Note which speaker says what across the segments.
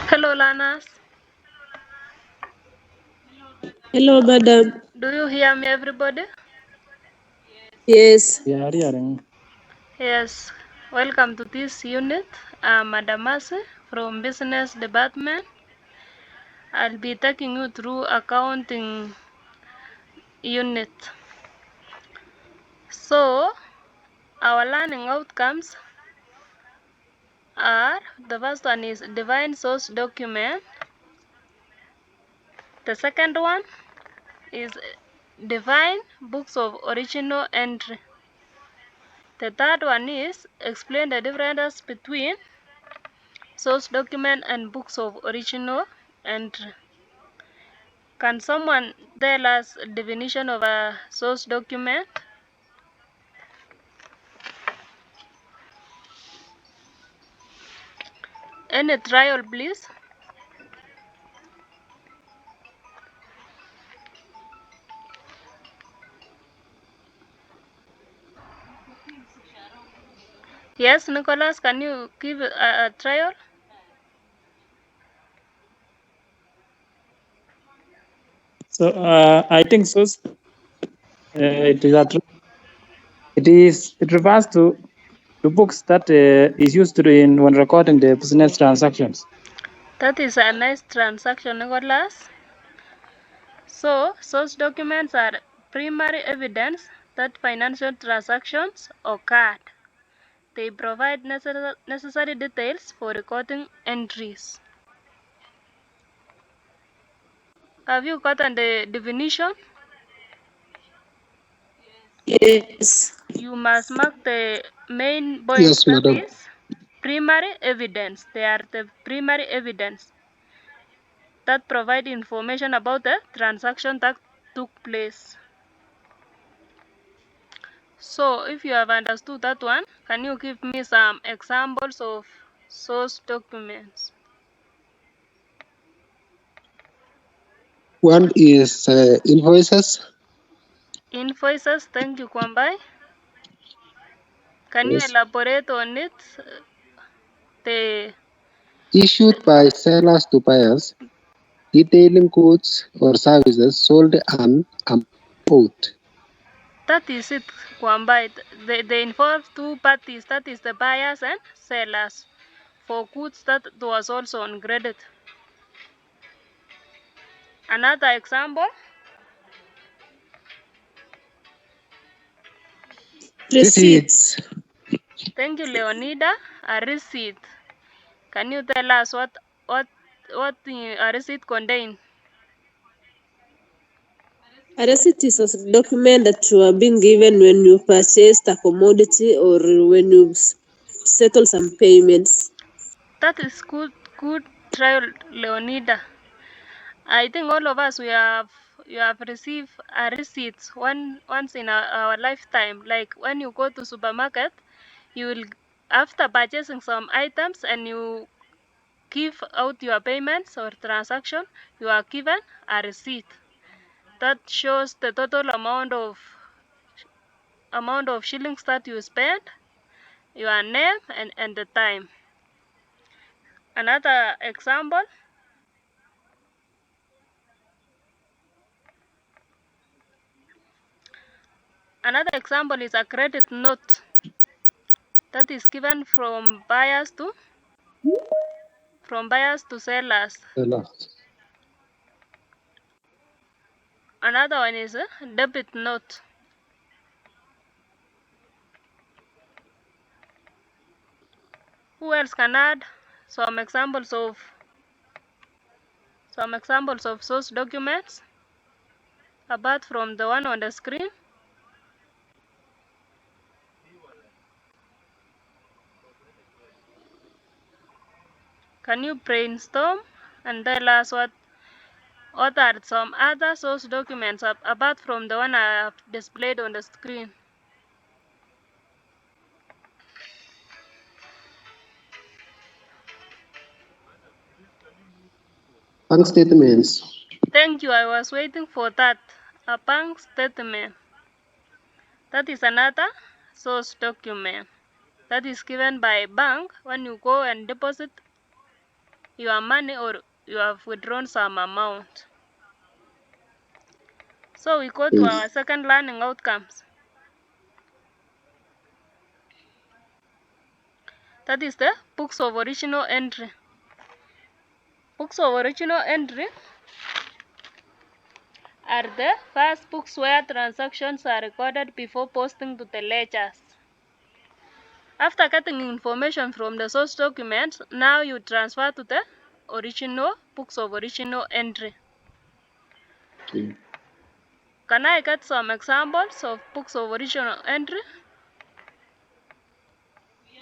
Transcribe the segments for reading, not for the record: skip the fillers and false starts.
Speaker 1: Hello, learners.
Speaker 2: Hello, madam.
Speaker 1: Do you hear me, everybody?
Speaker 2: Yes.
Speaker 1: Yes. Welcome to this unit. I'm Madam Mercy from Business Department. I'll be taking you through accounting unit. So, our learning outcomes are, the first one is define source document. The second one is define books of original entry. The third one is explain the difference between source document and books of original entry. Can someone tell us definition of a source document? Any trial, please? Yes, Nicholas, can you give a trial?
Speaker 3: So I think so. It refers to the books that is used in when recording the business transactions.
Speaker 1: That is a nice transaction, Nicholas. So, source documents are primary evidence that financial transactions occurred. They provide necessary details for recording entries. Have you gotten the definition?
Speaker 2: Yes.
Speaker 1: You must mark the main points.
Speaker 4: Yes,
Speaker 1: That
Speaker 4: madam.
Speaker 1: is primary evidence. They are the primary evidence that provide information about the transaction that took place. So, if you have understood that one, can you give me some examples of source documents?
Speaker 4: One is invoices.
Speaker 1: Invoices, thank you, Kwambai. Can you
Speaker 4: Yes.
Speaker 1: elaborate on it? The
Speaker 4: Issued by sellers to buyers, detailing goods or services sold and bought.
Speaker 1: That is it, Kwambai. They involve two parties, that is the buyers and sellers, for goods that was also on credit. Another example,
Speaker 2: Receipts.
Speaker 1: thank you, Leonida. A receipt. Can you tell us what a receipt contains?
Speaker 2: A receipt is a document that you are being given when you purchased a commodity or when you settle some payments.
Speaker 1: That is good trial, Leonida. I think all of us you have received a receipts once in our lifetime. Like when you go to supermarket, you will, after purchasing some items and you give out your payments or transaction, you are given a receipt that shows the total amount of shillings that you spent, your name and the time. Another example, is a credit note that is given from buyers to sellers. Another one is a debit note. Who else can add some examples of source documents apart from the one on the screen? Can you brainstorm and tell us what are some other source documents apart from the one I have displayed on the screen?
Speaker 4: bank statements.
Speaker 1: Thank you. I was waiting for that. A bank statement. That is another source document that is given by bank when you go and deposit your money or you have withdrawn some amount. So we go to our second learning outcomes. That is the books of original entry. Books of original entry are the first books where transactions are recorded before posting to the ledgers. After getting information from the source documents, now you transfer to the original books of original entry.
Speaker 4: Okay.
Speaker 1: Can I get some examples of books of original entry?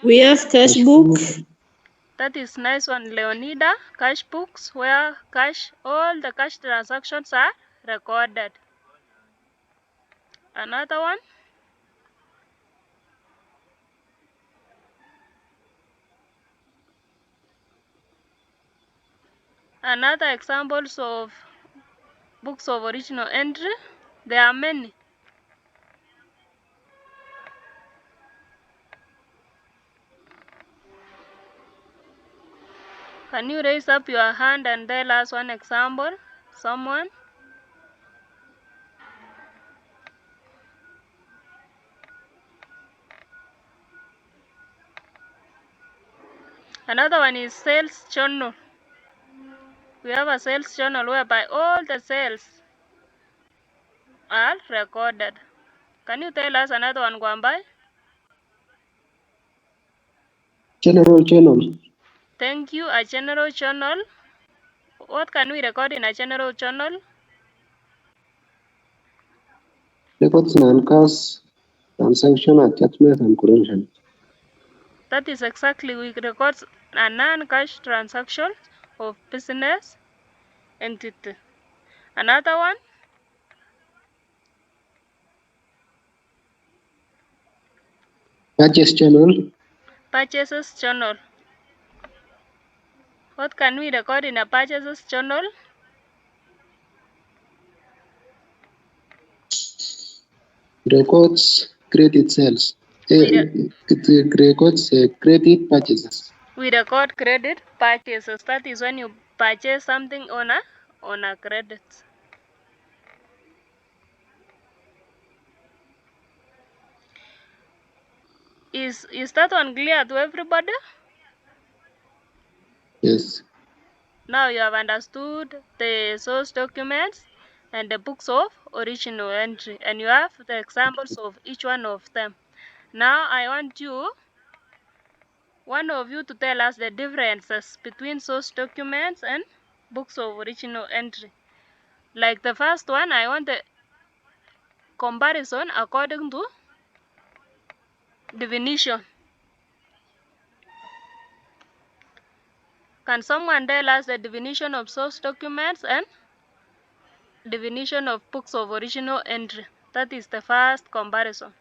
Speaker 2: We have cash book,
Speaker 1: That is nice one, Leonida. Cash books where all the cash transactions are recorded. Another one. Another examples of books of original entry. There are many. Can you raise up your hand and tell us one example? Someone? Another one is sales journal. We have a sales journal whereby all the sales are recorded. Can you tell us another one, Gwambai?
Speaker 4: General journal.
Speaker 1: Thank you. A general journal. What can we record in a general journal?
Speaker 4: Records non-cash transaction, attachment, and correction.
Speaker 1: That is exactly, we record a non-cash transaction of business entity. Another one,
Speaker 4: Purchase journal.
Speaker 1: purchases journal. What can we record in a purchases journal?
Speaker 4: Records credit sales. It records credit purchases.
Speaker 1: We record credit purchases. That is when you purchase something on a credit. Is that one clear to everybody?
Speaker 4: Yes.
Speaker 1: Now you have understood the source documents and the books of original entry, and you have the examples of each one of them. Now I want one of you to tell us the differences between source documents and books of original entry. Like the first one, I want the comparison according to definition. Can someone tell us the definition of source documents and definition of books of original entry? That is the first comparison.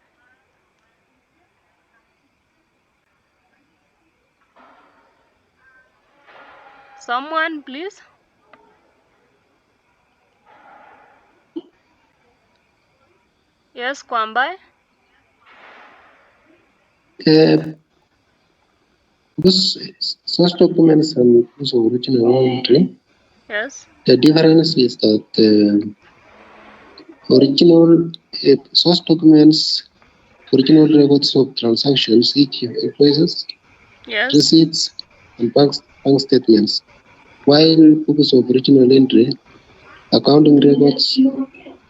Speaker 1: Someone, please. Yes, Kwambai.
Speaker 4: This source documents and this original entry.
Speaker 1: Yes.
Speaker 4: The difference is that original source documents, original records of transactions, each invoices,
Speaker 1: Yes.
Speaker 4: receipts, and bank statements. While books of original entry, accounting records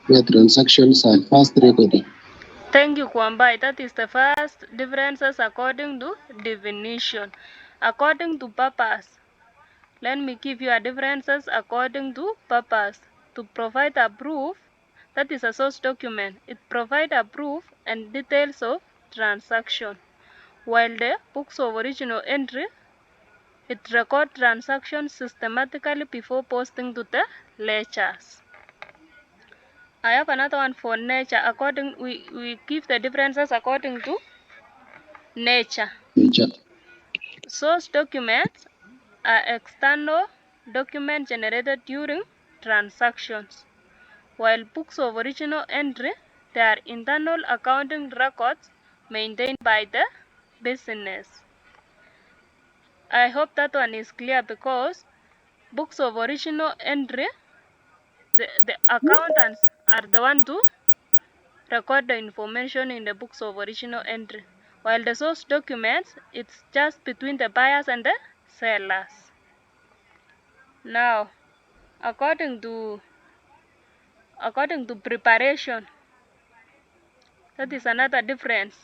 Speaker 4: where transactions are first recorded.
Speaker 1: Thank you, Kwambai. That is the first differences according to definition. According to purpose, let me give you a differences according to purpose. To provide a proof, that is a source document. It provides a proof and details of transaction. While the books of original entry, it records transactions systematically before posting to the ledgers. I have another one for nature. We give the differences according to nature. Source documents are external document generated during transactions, while books of original entry, they are internal accounting records maintained by the business. I hope that one is clear, because books of original entry, the accountants are the one to record the information in the books of original entry, while the source documents, it's just between the buyers and the sellers. Now, according to preparation, that is another difference.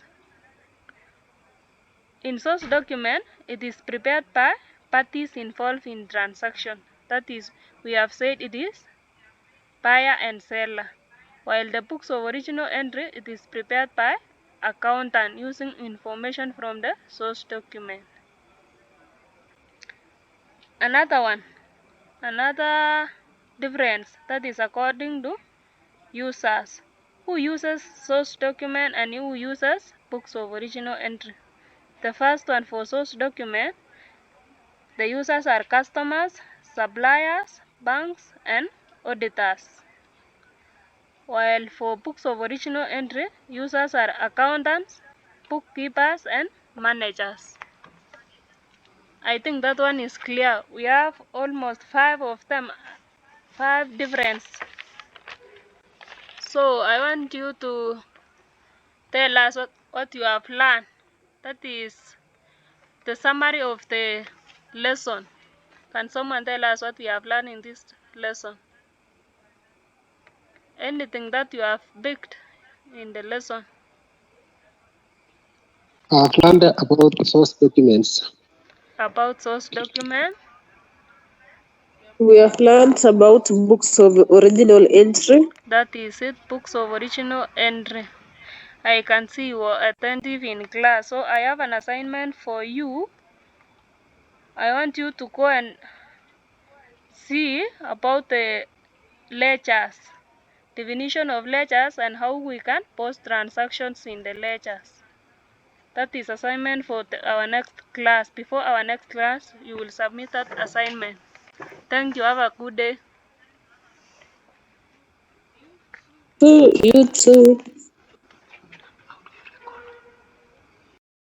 Speaker 1: In source document, it is prepared by parties involved in transaction. That is, we have said it is buyer and seller, while the books of original entry, it is prepared by accountant using information from the source document. Another difference, that is according to users. Who uses source document and who uses books of original entry? The first one, for source document, the users are customers, suppliers, banks, and auditors. While for books of original entry, users are accountants, bookkeepers, and managers. I think that one is clear. We have almost 5 of them, 5 difference. So I want you to tell us what you have learned. That is the summary of the lesson. Can someone tell us what we have learned in this lesson? Anything that you have picked in the lesson?
Speaker 4: I've learned about source documents.
Speaker 1: About source document?
Speaker 2: We have learned about books of original entry.
Speaker 1: That is it, books of original entry. I can see you are attentive in class, so I have an assignment for you. I want you to go and see about the ledgers, definition of ledgers, and how we can post transactions in the ledgers. That is assignment for our next class. Before our next class, you will submit that assignment. Thank you. Have a good day.
Speaker 2: You too.